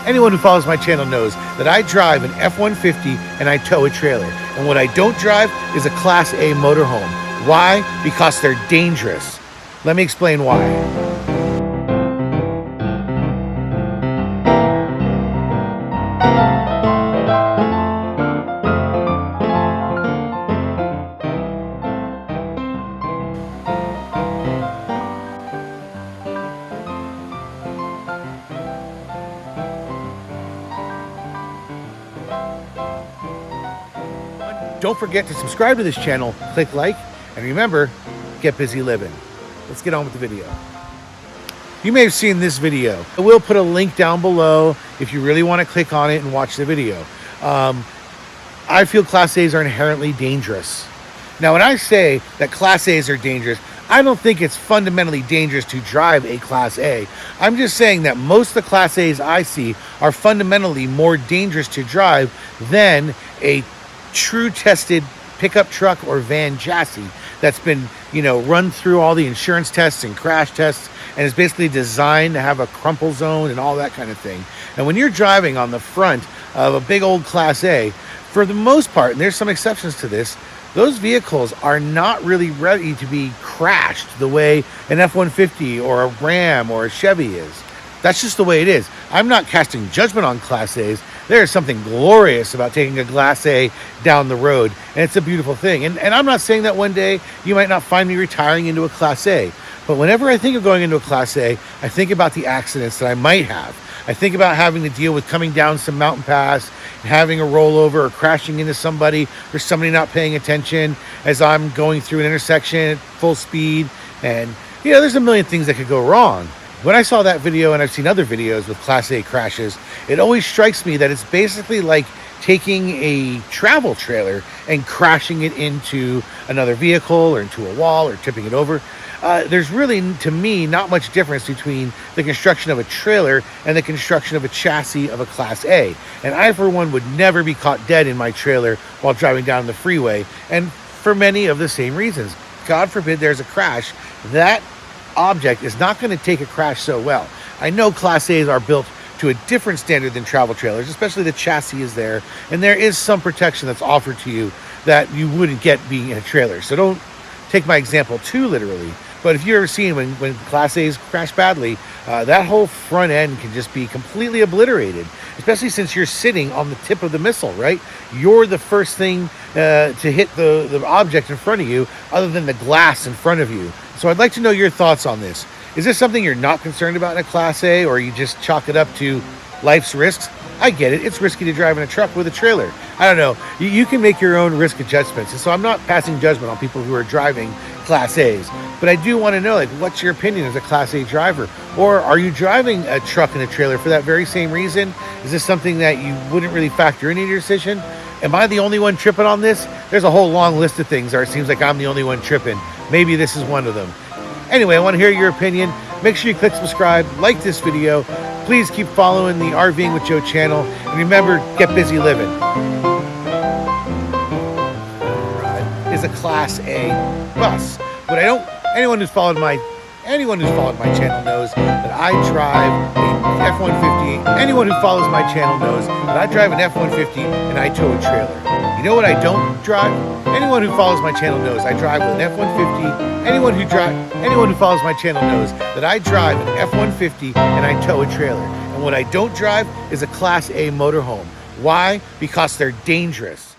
anyone who follows my channel knows that I drive an F-150 and I tow a trailer. And what I don't drive is a Class A motorhome. Why? Because they're dangerous. Let me explain why. Don't forget to subscribe to this channel, click like, and remember, get busy living. Let's get on with the video. You may have seen this video. I will put a link down below if you really want to click on it and watch the video. I feel Class A's are inherently dangerous. Now, when I say that Class A's are dangerous, I don't think it's fundamentally dangerous to drive a Class A. I'm just saying that most of the Class A's I see are fundamentally more dangerous to drive than a true tested pickup truck or van chassis that's been, run through all the insurance tests and crash tests and is basically designed to have a crumple zone and all that kind of thing. And when you're driving on the front of a big old Class A, for the most part, and there's some exceptions to this, those vehicles are not really ready to be crashed the way an F-150 or a Ram or a Chevy is. That's just the way it is. I'm not casting judgment on Class A's. There is something glorious about taking a Class A down the road, and it's a beautiful thing. And I'm not saying that one day you might not find me retiring into a Class A, but whenever I think of going into a Class A, I think about the accidents that I might have. I think about having to deal with coming down some mountain pass, and having a rollover or crashing into somebody or somebody not paying attention as I'm going through an intersection at full speed. And, there's a million things that could go wrong. When I saw that video, and I've seen other videos with Class A crashes, it always strikes me that it's basically like taking a travel trailer and crashing it into another vehicle or into a wall or tipping it over. There's really, to me, not much difference between the construction of a trailer and the construction of a chassis of a Class A. And I, for one, would never be caught dead in my trailer while driving down the freeway, and for many of the same reasons. God forbid there's a crash. That object is not going to take a crash so well. I know Class A's are built to a different standard than travel trailers, especially the chassis is there, and there is some protection that's offered to you that you wouldn't get being in a trailer. So don't take my example too literally. But if you've ever seen when Class A's crash badly, that whole front end can just be completely obliterated, especially since you're sitting on the tip of the missile, right? You're the first thing to hit the object in front of you other than the glass in front of you. So I'd like to know your thoughts on this. Is this something you're not concerned about in a Class A, or you just chalk it up to life's risks? I get it. It's risky to drive in a truck with a trailer. I don't know. You can make your own risk adjustments. And so I'm not passing judgment on people who are driving Class A's. But I do want to know, what's your opinion as a Class A driver? Or are you driving a truck and a trailer for that very same reason? Is this something that you wouldn't really factor into your decision? Am I the only one tripping on this? There's a whole long list of things where it seems like I'm the only one tripping. Maybe this is one of them. Anyway, I want to hear your opinion. Make sure you click subscribe, like this video. Please keep following the RVing with Joe channel. And remember, get busy living. Is a Class A bus. But anyone who's followed my channel knows that I drive an F-150. Anyone who follows my channel knows that I drive an F-150 and I tow a trailer. You know what I don't drive? Anyone who follows my channel knows I drive with an F-150. Anyone who follows my channel knows that I drive an F-150 and I tow a trailer. And what I don't drive is a Class A motorhome. Why? Because they're dangerous.